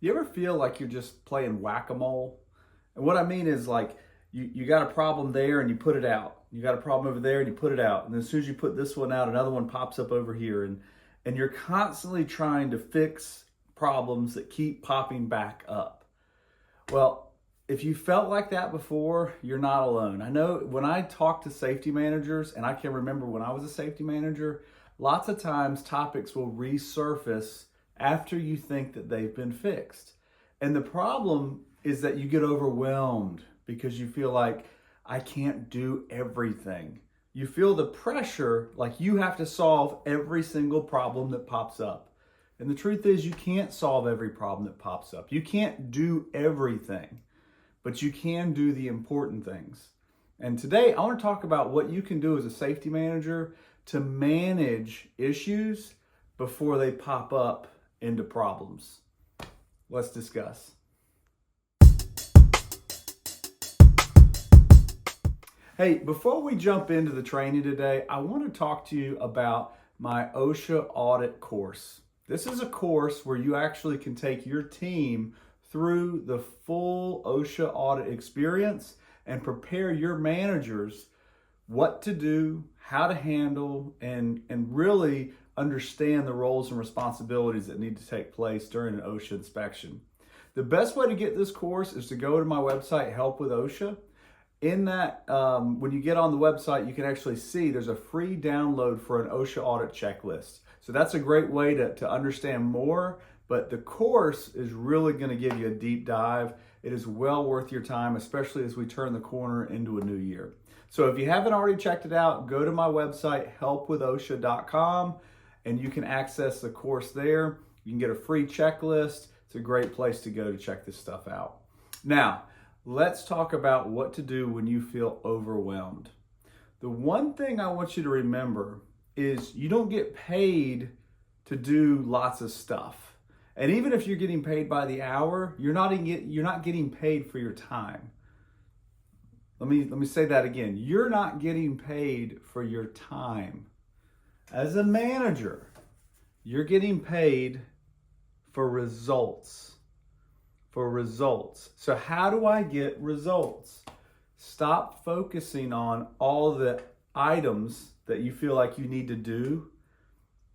You ever feel like you're just playing whack-a-mole? And what I mean is like you got a problem there and you put it out. You got a problem over there and you put it out. And as soon as you put this one out, another one pops up over here. And you're constantly trying to fix problems that keep popping back up. Well, if you felt like that before, you're not alone. I know when I talk to safety managers, and I can remember when I was a safety manager, lots of times topics will resurface after you think that they've been fixed. And the problem is that you get overwhelmed because you feel like, I can't do everything. You feel the pressure like you have to solve every single problem that pops up. And the truth is, you can't solve every problem that pops up. You can't do everything, but you can do the important things. And today, I want to talk about what you can do as a safety manager to manage issues before they pop up into problems. Let's discuss. Hey, before we jump into the training today, I want to talk to you about my OSHA audit course. This is a course where you actually can take your team through the full OSHA audit experience and prepare your managers what to do, how to handle, and really understand the roles and responsibilities that need to take place during an OSHA inspection. The best way to get this course is to go to my website, Help with OSHA. In that, when you get on the website, you can actually see there's a free download for an OSHA audit checklist. So that's a great way to understand more, but the course is really going to give you a deep dive. It is well worth your time, especially as we turn the corner into a new year. So if you haven't already checked it out, go to my website, helpwithosha.com, and you can access the course there. You can get a free checklist. It's a great place to go to check this stuff out. Now, let's talk about what to do when you feel overwhelmed. The one thing I want you to remember is you don't get paid to do lots of stuff. And even if you're getting paid by the hour, you're not getting paid for your time. Let me say that again. You're not getting paid for your time. As a manager, you're getting paid for results. So how do I get results? Stop focusing on all the items that you feel like you need to do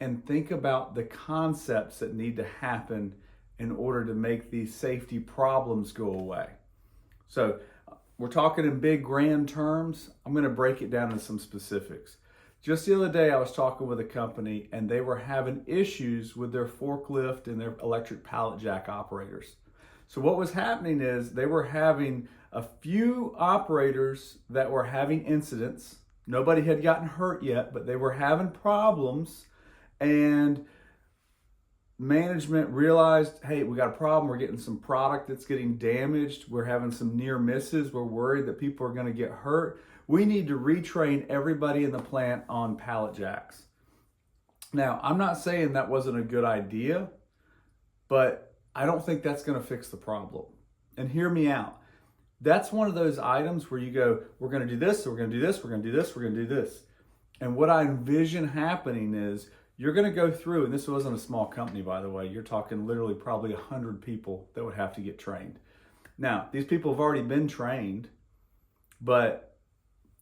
and think about the concepts that need to happen in order to make these safety problems go away. So we're talking in big grand terms. I'm going to break it down into some specifics. Just the other day, I was talking with a company and they were having issues with their forklift and their electric pallet jack operators. So what was happening is they were having a few operators that were having incidents. Nobody had gotten hurt yet, but they were having problems. And management realized, hey, we got a problem. We're getting some product that's getting damaged. We're having some near misses. We're worried that people are going to get hurt. We need to retrain everybody in the plant on pallet jacks. Now, I'm not saying that wasn't a good idea, but I don't think that's going to fix the problem. And hear me out. That's one of those items where you go, we're going to do this, we're going to do this, we're going to do this, we're going to do this. And what I envision happening is you're going to go through, and this wasn't a small company, by the way. You're talking literally probably 100 people that would have to get trained. Now, these people have already been trained, but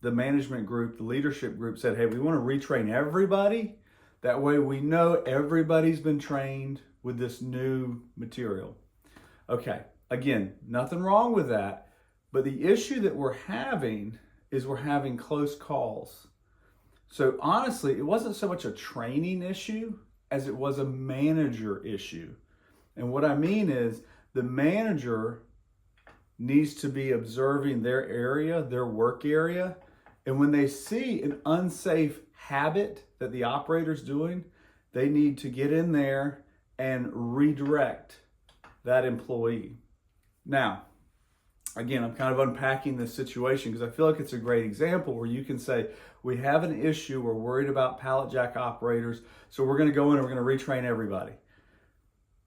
the management group, the leadership group said, hey, we want to retrain everybody. That way we know everybody's been trained with this new material. Okay, again, nothing wrong with that, but the issue that we're having is we're having close calls. So honestly, it wasn't so much a training issue as it was a manager issue. And what I mean is the manager needs to be observing their area, their work area, and when they see an unsafe habit that the operator's doing, they need to get in there and redirect that employee. Now, again, I'm kind of unpacking this situation because I feel like it's a great example where you can say, we have an issue, we're worried about pallet jack operators, so we're going to go in and we're going to retrain everybody.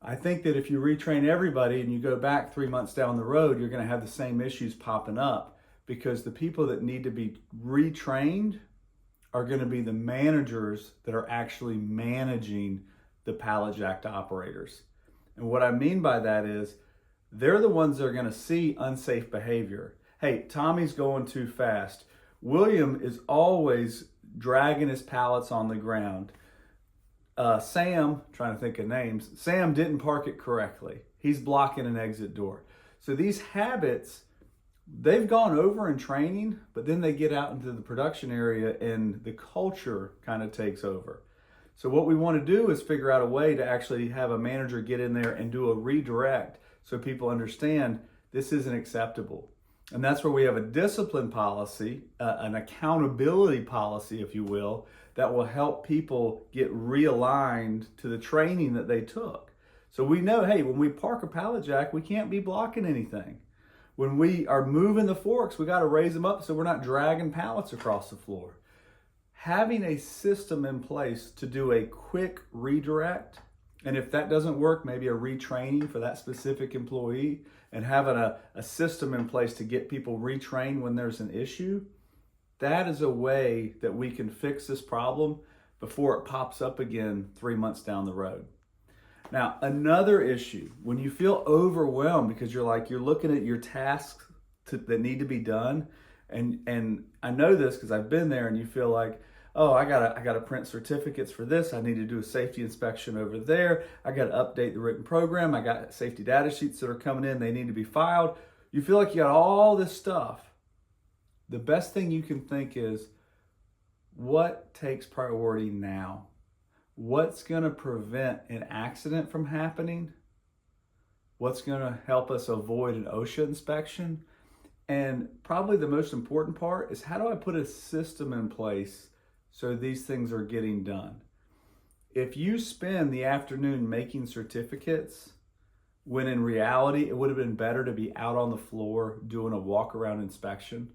I think that if you retrain everybody and you go back 3 months down the road, you're going to have the same issues popping up because the people that need to be retrained are going to be the managers that are actually managing the pallet jack operators. And what I mean by that is they're the ones that are going to see unsafe behavior. Hey, Tommy's going too fast. William is always dragging his pallets on the ground. Sam, trying to think of names, Sam didn't park it correctly. He's blocking an exit door. So these habits, they've gone over in training, but then they get out into the production area and the culture kind of takes over. So what we want to do is figure out a way to actually have a manager get in there and do a redirect so people understand this isn't acceptable. And that's where we have a discipline policy, an accountability policy, if you will, that will help people get realigned to the training that they took. So we know, hey, when we park a pallet jack, we can't be blocking anything. When we are moving the forks, we got to raise them up so we're not dragging pallets across the floor. Having a system in place to do a quick redirect, and if that doesn't work, maybe a retraining for that specific employee, and having a system in place to get people retrained when there's an issue, that is a way that we can fix this problem before it pops up again 3 months down the road. Now, another issue, when you feel overwhelmed because you're looking at your tasks that need to be done, and I know this because I've been there, and you feel like, oh, I gotta print certificates for this. I need to do a safety inspection over there. I gotta update the written program. I got safety data sheets that are coming in. They need to be filed. You feel like you got all this stuff. The best thing you can think is, what takes priority now? What's gonna prevent an accident from happening? What's gonna help us avoid an OSHA inspection? And probably the most important part is, how do I put a system in place so these things are getting done? If you spend the afternoon making certificates, when in reality it would have been better to be out on the floor doing a walk-around inspection,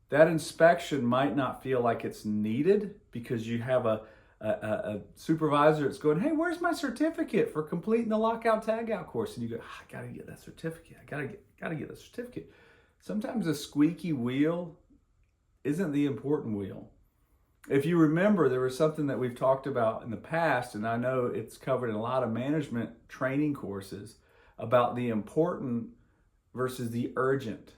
that inspection might not feel like it's needed because you have a supervisor that's going, hey, where's my certificate for completing the lockout tagout course? And you go, I gotta get that certificate. I gotta get that certificate. Sometimes a squeaky wheel isn't the important wheel. If you remember, there was something that we've talked about in the past, and I know it's covered in a lot of management training courses, about the important versus the urgent.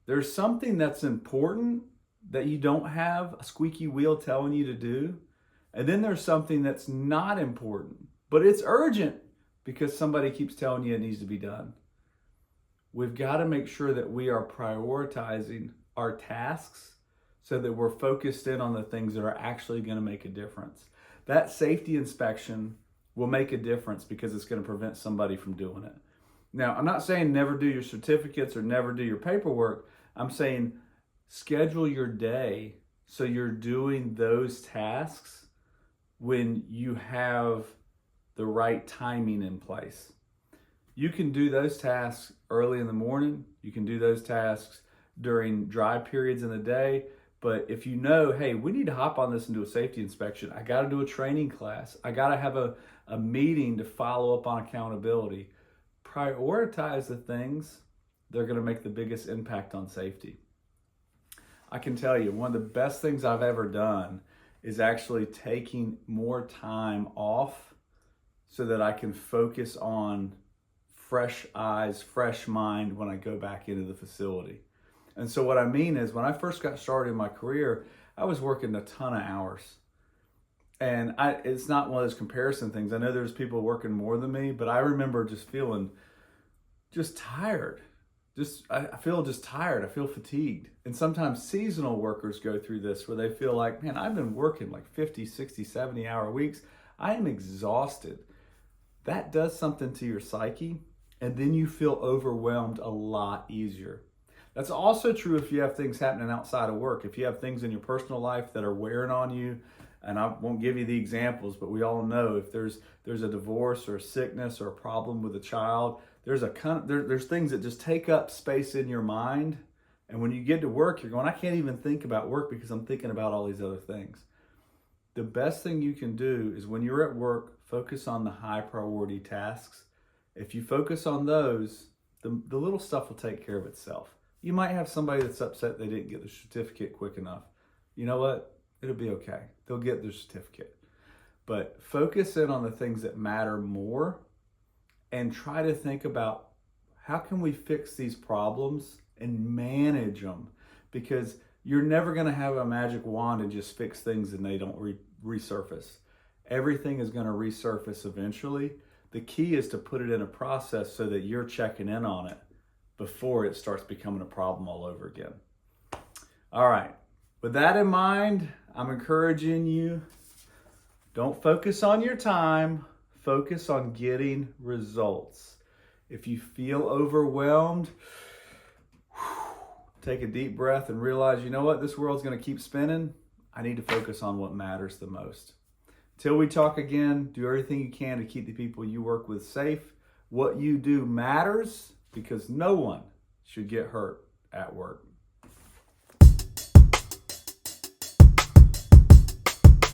There's something that's important that you don't have a squeaky wheel telling you to do. And then there's something that's not important, but it's urgent because somebody keeps telling you it needs to be done. We've got to make sure that we are prioritizing our tasks so that we're focused in on the things that are actually going to make a difference. That safety inspection will make a difference because it's going to prevent somebody from doing it. Now, I'm not saying never do your certificates or never do your paperwork. I'm saying schedule your day so you're doing those tasks when you have the right timing in place. You can do those tasks early in the morning. You can do those tasks during dry periods in the day. But if you know, hey, we need to hop on this and do a safety inspection, I got to do a training class, I got to have a meeting to follow up on accountability, prioritize the things that are going to make the biggest impact on safety. I can tell you, one of the best things I've ever done is actually taking more time off so that I can focus on fresh eyes, fresh mind when I go back into the facility. And so what I mean is, when I first got started in my career, I was working a ton of hours. And it's not one of those comparison things. I know there's people working more than me, but I remember just feeling just tired. I feel just tired. I feel fatigued. And sometimes seasonal workers go through this where they feel like, man, I've been working like 50, 60, 70-hour weeks. I am exhausted. That does something to your psyche, and then you feel overwhelmed a lot easier. That's also true if you have things happening outside of work. If you have things in your personal life that are wearing on you, and I won't give you the examples, but we all know if there's a divorce or a sickness or a problem with a child, there's things that just take up space in your mind. And when you get to work, you're going, I can't even think about work because I'm thinking about all these other things. The best thing you can do is, when you're at work, focus on the high priority tasks. If you focus on those, the little stuff will take care of itself. You might have somebody that's upset they didn't get the certificate quick enough. You know what? It'll be okay. They'll get their certificate. But focus in on the things that matter more, and try to think about how can we fix these problems and manage them, because you're never going to have a magic wand and just fix things and they don't resurface. Everything is going to resurface eventually. The key is to put it in a process so that you're checking in on it before it starts becoming a problem all over again. All right, with that in mind, I'm encouraging you, don't focus on your time, focus on getting results. If you feel overwhelmed, take a deep breath and realize, you know what, this world's going to keep spinning. I need to focus on what matters the most. Till we talk again, do everything you can to keep the people you work with safe. What you do matters, because no one should get hurt at work.